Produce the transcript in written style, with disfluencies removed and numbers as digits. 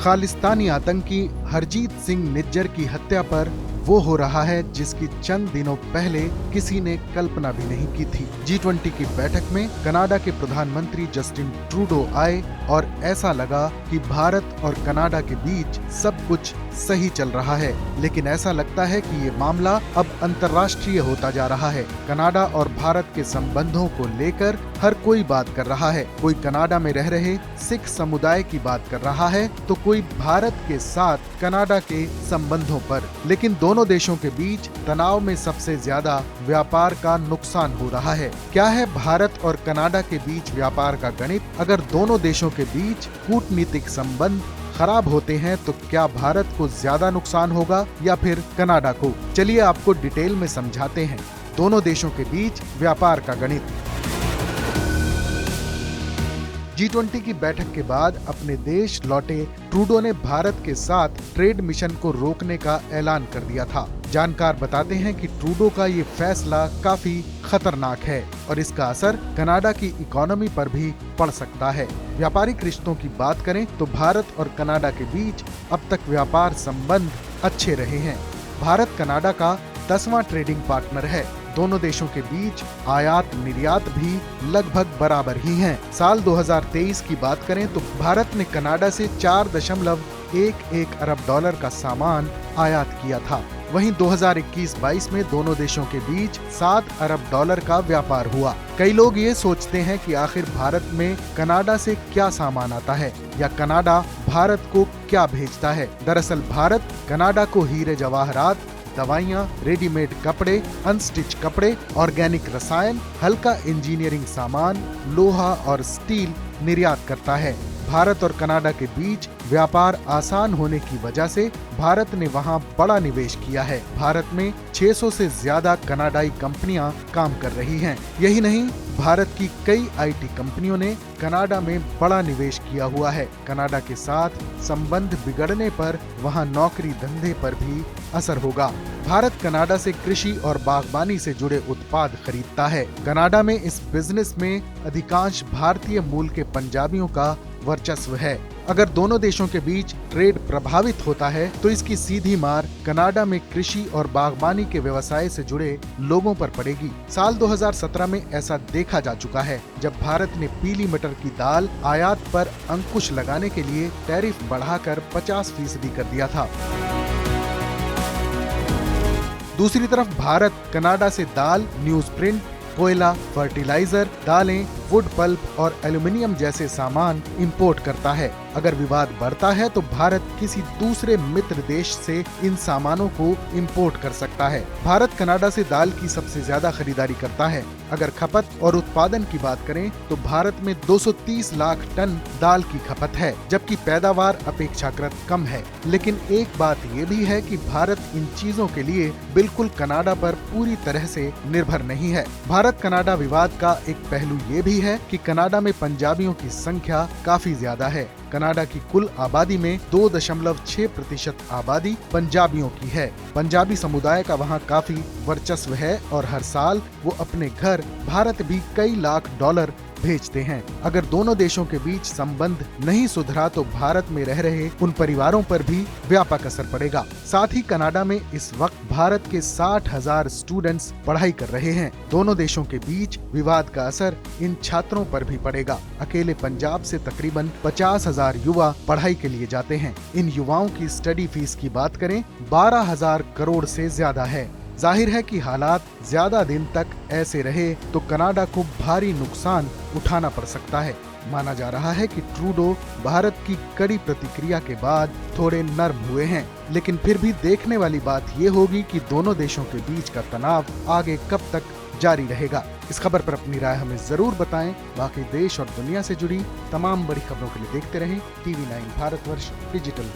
खालिस्तानी आतंकी हरजीत सिंह निज्जर की हत्या पर वो हो रहा है जिसकी चंद दिनों पहले किसी ने कल्पना भी नहीं की थी। G20 की बैठक में कनाडा के प्रधानमंत्री जस्टिन ट्रूडो आए और ऐसा लगा कि भारत और कनाडा के बीच सब कुछ सही चल रहा है, लेकिन ऐसा लगता है कि ये मामला अब अंतर्राष्ट्रीय होता जा रहा है। कनाडा और भारत के संबंधों को लेकर हर कोई बात कर रहा है। कोई कनाडा में रह रहे सिख समुदाय की बात कर रहा है तो कोई भारत के साथ कनाडा के संबंधों पर। लेकिन दोनों देशों के बीच तनाव में सबसे ज्यादा व्यापार का नुकसान हो रहा है। क्या है भारत और कनाडा के बीच व्यापार का गणित? अगर दोनों देशों के बीच कूटनीतिक संबंध खराब होते हैं तो क्या भारत को ज्यादा नुकसान होगा या फिर कनाडा को? चलिए आपको डिटेल में समझाते हैं दोनों देशों के बीच व्यापार का गणित। G20 की बैठक के बाद अपने देश लौटे ट्रूडो ने भारत के साथ ट्रेड मिशन को रोकने का ऐलान कर दिया था। जानकार बताते हैं कि ट्रूडो का ये फैसला काफी खतरनाक है और इसका असर कनाडा की इकोनॉमी पर भी पड़ सकता है। व्यापारिक रिश्तों की बात करें तो भारत और कनाडा के बीच अब तक व्यापार संबंध अच्छे रहे हैं। भारत कनाडा का 10वां ट्रेडिंग पार्टनर है। दोनों देशों के बीच आयात निर्यात भी लगभग बराबर ही हैं। साल 2023 की बात करें तो भारत ने कनाडा से 4.11 अरब डॉलर का सामान आयात किया था। वहीं 2021-22 में दोनों देशों के बीच 7 अरब डॉलर का व्यापार हुआ। कई लोग ये सोचते हैं कि आखिर भारत में कनाडा से क्या सामान आता है या कनाडा भारत को क्या भेजता है। दरअसल भारत कनाडा को हीरे जवाहरात, दवाइयाँ, रेडीमेड कपड़े, अनस्टिच कपड़े, ऑर्गेनिक रसायन, हल्का इंजीनियरिंग सामान, लोहा और स्टील निर्यात करता है। भारत और कनाडा के बीच व्यापार आसान होने की वजह से भारत ने वहां बड़ा निवेश किया है। भारत में 600 से ज्यादा कनाडाई कंपनियां काम कर रही हैं। यही नहीं, भारत की कई आईटी कंपनियों ने कनाडा में बड़ा निवेश किया हुआ है। कनाडा के साथ संबंध बिगड़ने पर वहां नौकरी धंधे पर भी असर होगा। भारत कनाडा से कृषि और बागबानी से जुड़े उत्पाद खरीदता है। कनाडा में इस बिजनेस में अधिकांश भारतीय मूल के पंजाबियों का वर्चस्व है। अगर दोनों देशों के बीच ट्रेड प्रभावित होता है तो इसकी सीधी मार कनाडा में कृषि और बागबानी के व्यवसाय से जुड़े लोगों पर पड़ेगी। साल 2017 में ऐसा देखा जा चुका है जब भारत ने पीली मटर की दाल आयात पर अंकुश लगाने के लिए टैरिफ बढ़ाकर 50% कर दिया था। दूसरी तरफ भारत कनाडा से दाल, न्यूज प्रिंट, कोयला, फर्टिलाइजर, दालें, वुड पल्प और एल्युमिनियम जैसे सामान इंपोर्ट करता है। अगर विवाद बढ़ता है तो भारत किसी दूसरे मित्र देश से इन सामानों को इंपोर्ट कर सकता है। भारत कनाडा से दाल की सबसे ज्यादा खरीदारी करता है। अगर खपत और उत्पादन की बात करें तो भारत में 230 लाख टन दाल की खपत है, जबकि पैदावार अपेक्षाकृत कम है। लेकिन एक बात ये भी है कि भारत इन चीजों के लिए बिल्कुल कनाडा पर पूरी तरह से निर्भर नहीं है। भारत कनाडा विवाद का एक पहलू ये भी है कि कनाडा में पंजाबियों की संख्या काफी ज्यादा है। कनाडा की कुल आबादी में 2.6% आबादी पंजाबियों की है। पंजाबी समुदाय का वहां काफी वर्चस्व है और हर साल वो अपने घर भारत भी कई लाख डॉलर भेजते हैं। अगर दोनों देशों के बीच संबंध नहीं सुधरा तो भारत में रह रहे उन परिवारों पर भी व्यापक असर पड़ेगा। साथ ही कनाडा में इस वक्त भारत के 60,000 स्टूडेंट्स पढ़ाई कर रहे हैं। दोनों देशों के बीच विवाद का असर इन छात्रों पर भी पड़ेगा। अकेले पंजाब से तकरीबन 50,000 युवा पढ़ाई के लिए जाते हैं। इन युवाओं की स्टडी फीस की बात करें 12,000 करोड़ से ज्यादा है। जाहिर है कि हालात ज्यादा दिन तक ऐसे रहे तो कनाडा को भारी नुकसान उठाना पड़ सकता है। माना जा रहा है कि ट्रूडो भारत की कड़ी प्रतिक्रिया के बाद थोड़े नर्म हुए हैं, लेकिन फिर भी देखने वाली बात ये होगी कि दोनों देशों के बीच का तनाव आगे कब तक जारी रहेगा। इस खबर पर अपनी राय हमें जरूर बताएं। बाकी देश और दुनिया से जुड़ी तमाम बड़ी खबरों के लिए देखते रहें TV9 भारतवर्ष डिजिटल।